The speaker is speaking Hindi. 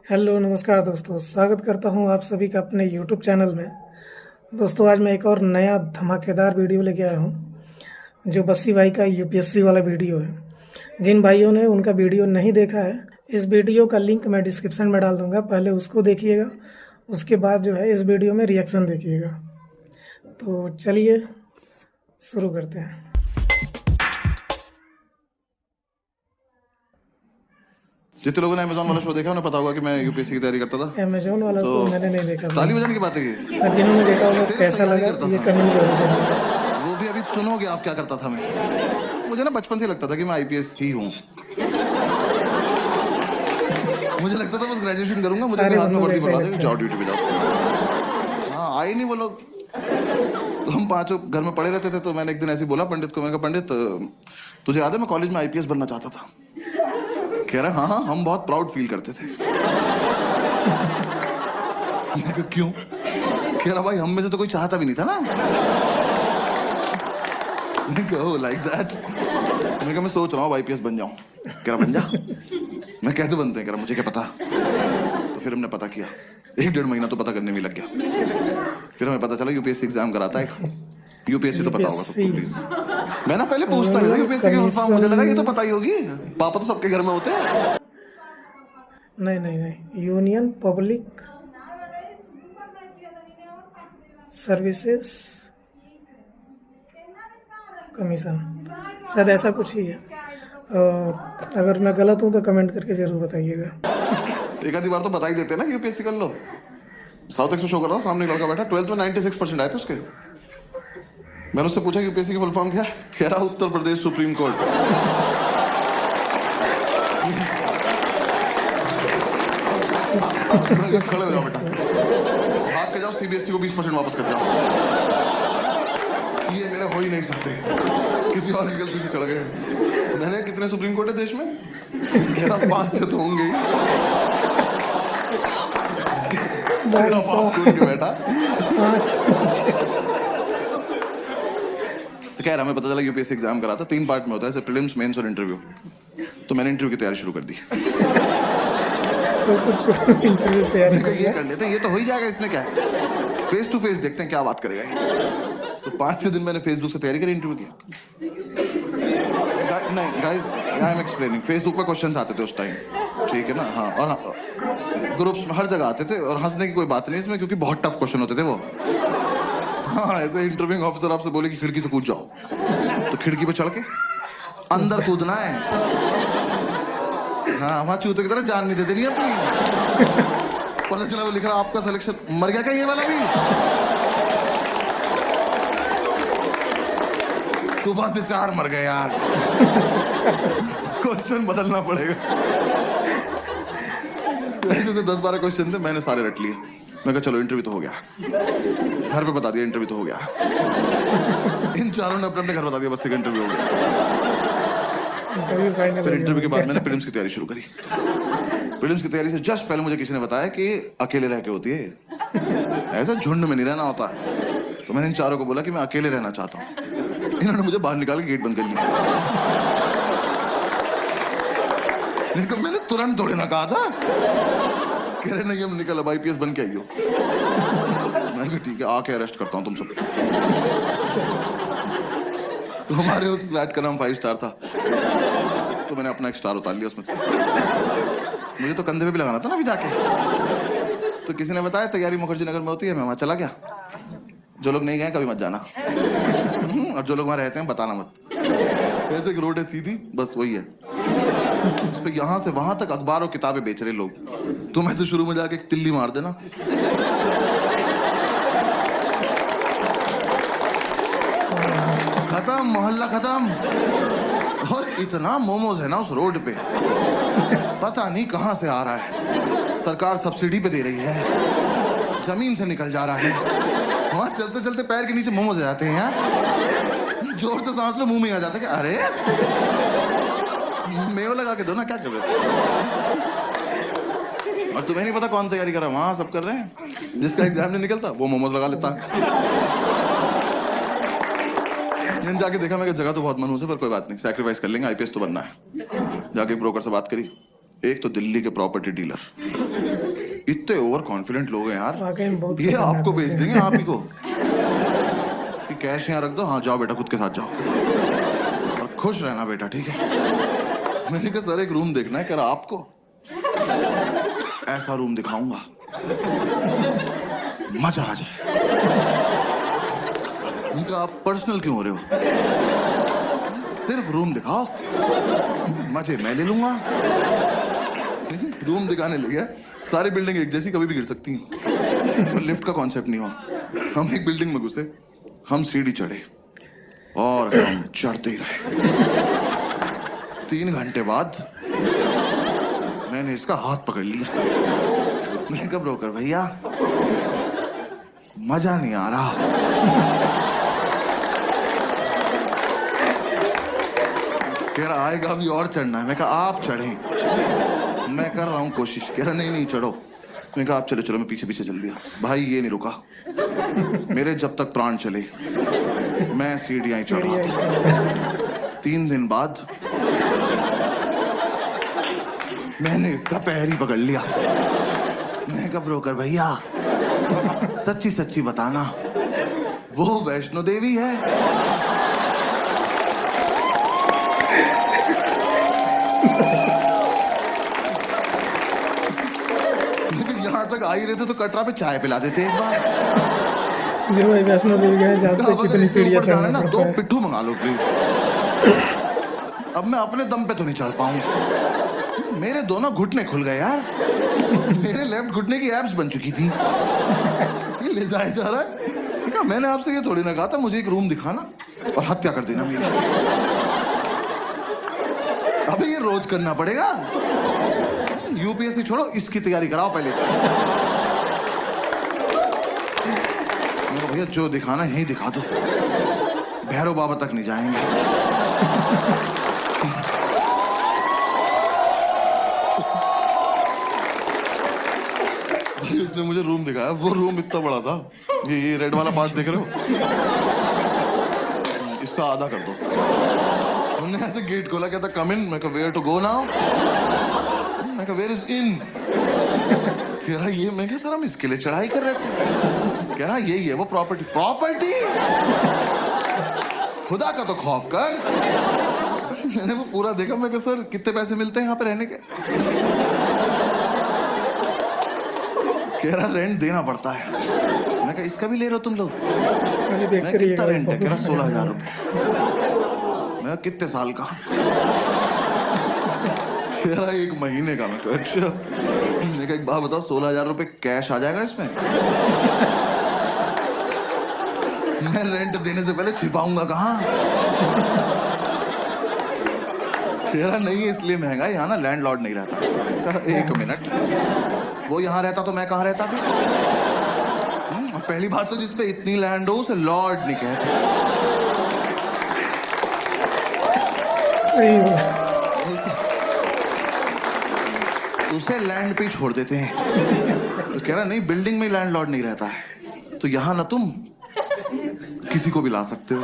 हेलो नमस्कार दोस्तों, स्वागत करता हूं आप सभी का अपने यूट्यूब चैनल में। दोस्तों आज मैं एक और नया धमाकेदार वीडियो लेके आया हूं, जो बस्सी भाई का यूपीएससी वाला वीडियो है। जिन भाइयों ने उनका वीडियो नहीं देखा है, इस वीडियो का लिंक मैं डिस्क्रिप्शन में डाल दूंगा, पहले उसको देखिएगा, उसके बाद जो है इस वीडियो में रिएक्शन देखिएगा। तो चलिए शुरू करते हैं। जितने लोगों ने अमेजोन वाला शो देखा उन्हें पता होगा कि मैं यूपीएससी की तैयारी करता था। अमेजोन वाला तो शो मैंने नहीं देखा। ताली बजाने की बात है ये। जिन्होंने देखा होगा कैसा लगा ये कमेंट जरूर। वो भी अभी सुनोगे आप क्या करता था मैं। मुझे ना बचपन से लगता था कि मैं आईपीएस ही हूँ। मुझे लगता था बस ग्रेजुएशन करूंगा, मुझे हाथ में वर्दी पकड़ा देंगे, जाओ ड्यूटी पे जाओ। हाँ आए नहीं वो लोग। तो हम पांचों घर में पड़े रहते थे। तो मैंने एक दिन ऐसे बोला पंडित को, मैंने कहा पंडित तुझे याद है मैं कॉलेज में आईपीएस बनना चाहता था। कह रहा हाँ हम बहुत प्राउड फील करते थे। मैं कहा क्यों? कह रहा भाई हम में से तो कोई चाहता भी नहीं था ना। मैं कहा लाइक दैट। मैंने कहा मैं सोच रहा हूँ आईपीएस बन जाऊं। कह रहा बन जा। मैं कैसे बनते हैं? कह रहा मुझे क्या पता। तो फिर हमने पता किया, 1-1.5 महीना तो पता करने में लग गया। फिर हमें पता चला यूपीएससी एग्जाम कराता है। यूपीएससी तो पता होगा सबको प्लीज। मैं ना पहले पूछता था यूपीएससी की फुल फॉर्म, मुझे लगा ये तो पता ही होगी, पापा तो सबके घर में होते हैं। नहीं, यूनियन पब्लिक सर्विसेज कमीशन, शायद ऐसा कुछ ही है। अगर मैं गलत हूं तो कमेंट करके जरूर बताइएगा। एक आधी बार तो बता ही देते ना कि यूपीएससी कर लो। साउथ एक्स में शो कर रहा था, सामने लड़का बैठा, 12th में 96% आए थे उसके। मैंने उससे पूछा यूपीएससी की फुल फॉर्म क्या? कह रहा उत्तर प्रदेश सुप्रीम कोर्ट। खड़े हो जाओ बेटा, भाग के जाओ, सीबीएसई को 20% वापस कर जाओ। ये मेरे हो ही नहीं सकते, किसी और की गलती से चढ़ गए। मैंने कितने सुप्रीम कोर्ट है देश में? 5-6 तो होंगे ही। तेरा बाप कूद के बैठा। तो कह रहा हमें पता चला यूपीएससी एग्जाम करा था, 3 पार्ट में होता है, प्रीलिम्स, मेंस और इंटरव्यू। तो मैंने इंटरव्यू की तैयारी शुरू कर दी। ये कर लेते हैं, ये तो हो ही जाएगा, इसमें क्या है, फेस टू फेस देखते हैं क्या बात करेगा ये। तो 5-6 दिन मैंने फेसबुक से तैयारी करी इंटरव्यू की। नहीं guys, I am explaining. Facebook पर क्वेश्चंस आते थे उस टाइम, ठीक है ना? हाँ, और ग्रुप्स में हर जगह आते थे, और हंसने की कोई बात नहीं इसमें, क्योंकि बहुत टफ क्वेश्चन होते थे वो। हाँ, ऐसे इंटरव्यूइंग ऑफिसर आपसे बोले कि खिड़की से कूद जाओ, तो खिड़की पे चढ़ के अंदर कूदना है। हाँ, वहां चूते की तरह जान नहीं देते नहीं अपनी। पता चला वो लिख रहा आपका सिलेक्शन, मर गया क्या ये वाला भी? सुबह से 4 मर गए यार। क्वेश्चन बदलना पड़ेगा। ऐसे तो 10-12 क्वेश्चन थे, मैंने सारे रट लिए। मैं कहा चलो इंटरव्यू तो हो गया, घर पे बता दिया इंटरव्यू तो हो गया। इन चारों ने अपने अपने घर बता दिया बस एक इंटरव्यू हो गया। फिर इंटरव्यू के बाद मैंने प्रीलिम्स की तैयारी शुरू करी। प्रीलिम्स की तैयारी से जस्ट पहले मुझे किसी ने बताया कि अकेले रह के होती है, ऐसा झुंड में नहीं रहना होता है। तो मैंने इन चारों को बोला कि मैं अकेले रहना चाहता हूँ। इन्होंने मुझे बाहर निकाल के गेट बंद कर लिया। लेकिन मैंने तुरंत थोड़ी ना कहा था। कह रहे नहीं हम निकल, अब आईपीएस बन के आई हो। मैं कहा ठीक है, आके अरेस्ट करता हूँ तुम सब। तो हमारे उस फ्लैट का नाम 5 स्टार था, तो मैंने अपना एक स्टार उतार लिया उसमें से। मुझे तो कंधे पे भी लगाना था ना अभी जाके। तो किसी ने बताया तैयारी मुखर्जी नगर में होती है, मैं वहां चला गया। जो लोग नहीं गए कभी मत जाना, और जो लोग वहां रहते हैं बताना मत। ऐसे एक रोड है सीधी, बस वही है। उस पे यहाँ से वहां तक अखबार और किताबें बेच रहे लोग। तुम ऐसे शुरू में जाके एक तिल्ली मार देना, खत्म, मोहल्ला खत्म। और इतना मोमोज है ना उस रोड पे, पता नहीं कहां से आ रहा है। सरकार सब्सिडी पे दे रही है, जमीन से निकल जा रहा है। वहां चलते चलते पैर के नीचे मोमोज आ जाते हैं यार। जोर से सांस लो, मुंह में आ जाते हैं। अरे मेव लगा के दो ना, क्या कर रहे हो? और तुम्हें नहीं पता कौन तैयारी कर रहा है? वहां सब कर रहे हैं। जिसका एग्जाम नहीं निकलता वो मोमोज लगा लेता। जाके देखा, मैं जगह तो बहुत मनहूस है, पर कोई बात नहीं, सैक्रिफाइस कर लेंगे, आईपीएस तो बनना है। जाके ब्रोकर से बात करी, एक तो दिल्ली के प्रॉपर्टी डीलर, कितने ओवर कॉन्फिडेंट लोग हैं यार। वाकई में बहुत ये खतरनाक आपको होते भेज हैं। देंगे आप ही को कि कैश यहाँ रख दो, हाँ जाओ बेटा खुद के साथ जाओ और खुश रहना बेटा, ठीक है। मैंने कहा सर एक रूम देखना है। कह रहा आपको ऐसा रूम दिखाऊंगा मजा आ जाए। मैंने कहा आप पर्सनल क्यों हो रहे हो, सिर्फ रूम दिखाओ, मजे मैं ले लूंगा। रूम दिखाने ले गया, सारी बिल्डिंग एक जैसी कभी भी गिर सकती हैं, तो लिफ्ट का कॉन्सेप्ट नहीं हुआ। हम एक बिल्डिंग में घुसे, हम सीढ़ी चढ़े और हम चढ़ते ही रहे। 3 घंटे बाद मैंने इसका हाथ पकड़ लिया। मैंने कहा ब्रोकर भैया मजा नहीं आ रहा। कह रहा आएगा अभी और चढ़ना है। मैं कहा आप चढ़े, मैं कर रहा हूं कोशिश। कह रहा नहीं नहीं चढ़ो। मैंने कहा आप चलो चलो, मैं पीछे पीछे चल दिया। भाई ये नहीं रुका, मेरे जब तक प्राण चले मैं सीढ़ियां ही चढ़ रहा था। 3 दिन बाद मैंने इसका पैर ही पकड़ लिया। मैंने कहा ब्रोकर भैया सच्ची सच्ची बताना वो वैष्णो देवी है? यहाँ तक आ ही रहे थे तो कटरा पे चाय पिला देते एक बार। जो भाई वैष्णो देवी गए जहाँ पे कितनी सीढ़ियाँ चढ़ना ना, 2 पड़ता है। पिट्ठू मंगा लो प्लीज। अब मैं अपने दम पे तो नहीं चढ़ पाऊंगा। मेरे दोनों घुटने खुल गए यार। मेरे लेफ्ट घुटने की एब्स बन चुकी थी। ये ले जाए जा रहा है। क्या मैंने आपसे ये थोड़ी ना कहा था मुझे एक रूम दिखाना और हत्या कर देना मेरी। अबे ये रोज करना पड़ेगा। यूपीएससी छोड़ो, इसकी तैयारी कराओ पहले। भैया जो दिखाना है यही दिखा दो, भैरव बाबा तक नहीं जाएंगे। भाई उसने मुझे रूम दिखाया, वो रूम इतना बड़ा था, ये रेड वाला पार्ट देख रहे हो, इसका आधा कर दो। उन्होंने ऐसे गेट खोला, कहता कम इन। मैं कहा वेयर टू गो नाउ? मैं कहा वेयर इज इन? कह रहा ये। मैं कहा सर हम इसके लिए चढ़ाई कर रहे थे। कह रहा यही है वो प्रॉपर्टी। प्रॉपर्टी? खुदा का तो खौफ कर। मैंने वो पूरा देखा। मैं कहा सर कितने पैसे मिलते हैं यहाँ पे रहने के? कह रहा रेंट देना पड़ता है। मैं कहा इसका भी ले रहे हो तुम लोग? मैं कितना रेंट है? कह रहा 16,000 रुपये। मैं कितने साल का? कह रहा 1 महीने का। मैं कहा अच्छा। मैं कहा एक बात बताओ, 16,000 रुपये कैश आ जाएगा इसमें? मैं रेंट देने से पहले छिपाऊंगा कहाँ? कह रहा नहीं है इसलिए महंगा है, यहाँ ना लैंडलॉर्ड नहीं रहता। कहा 1 मिनट, वो यहाँ रहता तो मैं कहाँ रहता फिर? पहली बात तो जिसपे इतनी लैंड हो उसे लॉर्ड नहीं कहते। उसे लैंड पे ही छोड़ देते हैं। तो कह रहा नहीं बिल्डिंग में लैंडलॉर्ड नहीं रहता है, तो यहाँ ना तुम किसी को भी ला सकते हो।